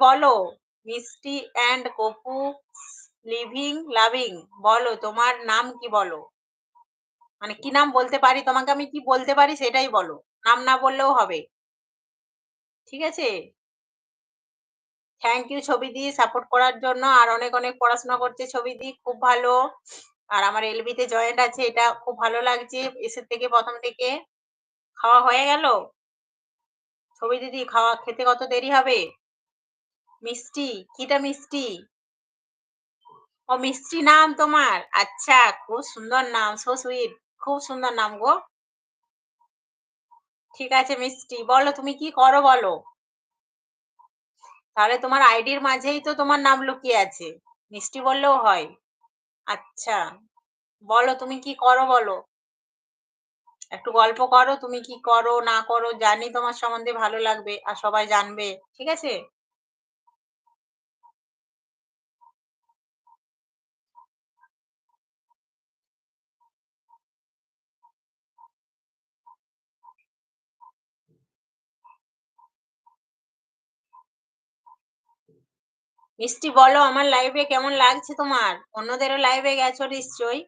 বলো। মিষ্টি and Gopu living loving, বলো তোমার নাম কি? বলো, মানে কি নাম বলতে পারি তোমাকে, আমি কি বলতে পারি সেটাই বলো, নাম না বললেও হবে। ঠিক আছে? থ্যাংক ইউ ছবিদি সাপোর্ট করার জন্য। আর অনেক অনেক পড়াশোনা করছে ছবিদি, খুব ভালো। আর আমার এলবিতে জয়েন্ট আছে, এটা খুব ভালো লাগছে এসের থেকে, প্রথম থেকে। খাওয়া হয়ে গেল ছবি দিদি? খাওয়া খেতে কত দেরি হবে? মিষ্টি, কিটা মিষ্টি? ও মিষ্টি নাম তোমার? আচ্ছা, খুব সুন্দর নাম, সো সুইট। খুব সুন্দর নাম গো। ঠিক আছে মিষ্টি, বলো তুমি কি করো বলো। তাহলে তোমার আইডির মাঝেই তো তোমার নাম লুকিয়ে আছে, মিষ্টি বললেও হয়। আচ্ছা, বলো তুমি কি করো বলো। একটু গল্প করো, তুমি কি করো না করো, জানি তোমার সম্বন্ধে ভালো লাগবে আর সবাই জানবে। ঠিক আছে? মিষ্টি বলো আমার লাইভে কেমন লাগছে তোমার? অন্যদেরও লাইভে গেছো নিশ্চয়ই।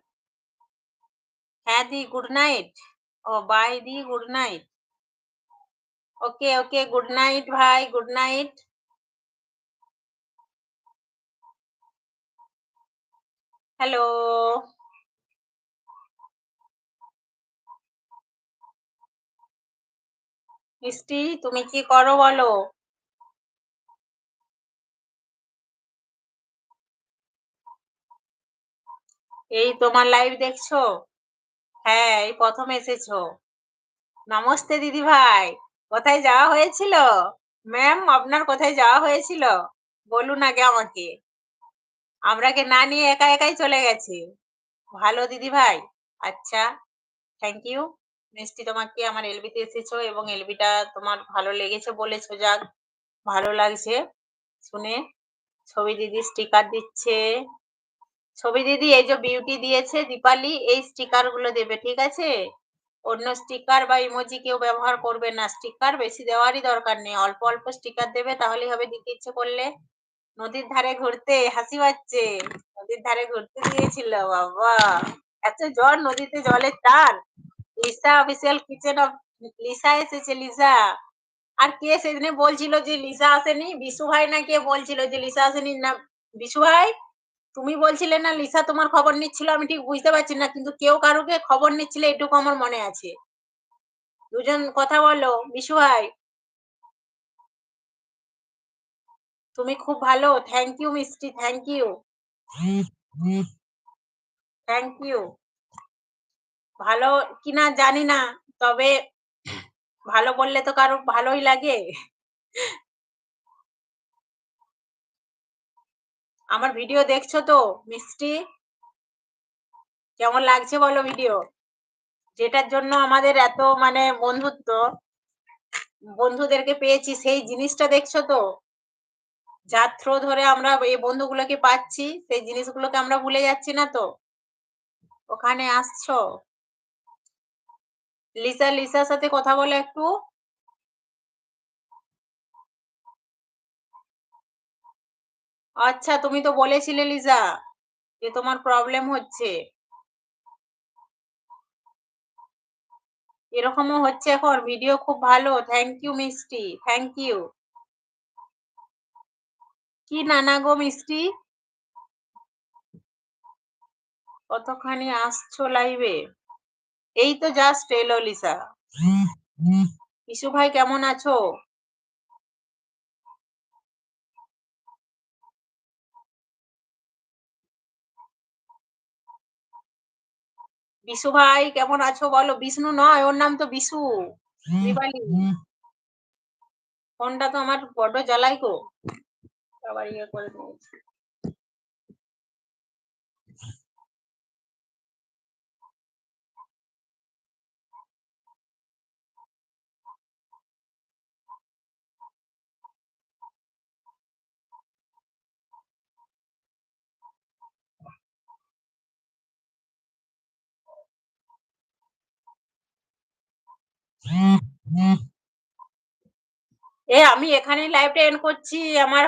হ্যাঁ দি, গুড নাইট। ও বাই দি, good night. Okay okay, good night ভাই, গুড নাইট। হ্যালো মিষ্টি, তুমি কি করো বলো। এই তোমার লাইভ দেখছো? হ্যাঁ, এই প্রথম এসেছো। নমস্তে দিদি ভাই। কোথায় যাওয়া হয়েছিল? ম্যাম, আপনার কোথায় যাওয়া হয়েছিল? বলুন আগে আমাকে। আমরাকে না নিয়ে একা একাই চলে গেছে। ভালো দিদি ভাই। আচ্ছা, থ্যাংক ইউ। মিষ্টি, তোমাকে আমার এলবিতে এসেছো এবং এলবিটা তোমার ভালো লেগেছে বলেছো, যাক ভালো লাগছে শুনে। ছবি দিদি স্টিকার দিচ্ছে। ছবি দিদি এই যে বিউটি দিয়েছে দীপালি, এই স্টিকার গুলো দেবে, ঠিক আছে? অন্য স্টিকার বা ইমোজি কেউ ব্যবহার করবে না। স্টিকার বেশি দেওয়ারই দরকার নেই, অল্প অল্প স্টিকার দেবে, তাহলেই হবে। দিতে ইচ্ছে করলে নদীর ধারে ঘুরতে, হাসি পাচ্ছে। নদীর ধারে ঘুরতে গিয়েছিল বাবা, এত জ্বর নদীতে, জলের টান। Lisa official kitchen of, Lisa এসেছে, লিসা। আর কে সেদিনে বলছিল যে লিসা আসেনি? বিশু ভাই না কে বলছিল যে লিসা আসেনি না? বিশু ভাই, তুমি বলছিলে না লিসা তোমার খবর নিচ্ছিল? আমি ঠিক বুঝতে পারছি না, কিন্তু কেউ কারুকে খবর নিচ্ছিলে এটুকু আমার মনে আছে। দুজন কথা বলো বিশু ভাই। তুমি খুব ভালো, থ্যাংক ইউ মিষ্টি, থ্যাংক ইউ। Thank you. ভালো কিনা জানি না, তবে ভালো বললে তো কারো ভালোই লাগে। আমার ভিডিও দেখছো তো মিষ্টি? কেমন লাগছে বলো ভিডিও? যেটার জন্য আমাদের এত মানে বন্ধুত্ব, বন্ধুদেরকে পেয়েছি, সেই জিনিসটা দেখছো তো? যার থ্রো ধরে আমরা এই বন্ধুগুলোকে পাচ্ছি, সেই জিনিসগুলোকে আমরা ভুলে যাচ্ছি না তো? ওখানে আসছো? লিসা, লিসার সাথে কথা বলে একটু। আচ্ছা, তুমি তো বলেছিলে লিজা যে তোমার প্রবলেম হচ্ছে। এরকমও হচ্ছে এখন? ভিডিও খুব ভালো, থ্যাংক ইউ মিষ্টি, থ্যাংক ইউ। কি নানা গো মিষ্টি, কতখানি আসছো লাইভে? এই তো জাস্ট এলো লিসা। বিশু ভাই কেমন আছো? বিশু ভাই কেমন আছো বলো। বিষ্ণু নয়, ওর নাম তো বিশু। দিবালি, ফোনটা তো আমার বড্ড জ্বালাই গো, আবার ইয়ে করে দিয়েছি। আমি এখানেই লাইভটা এন্ড করছি। আমার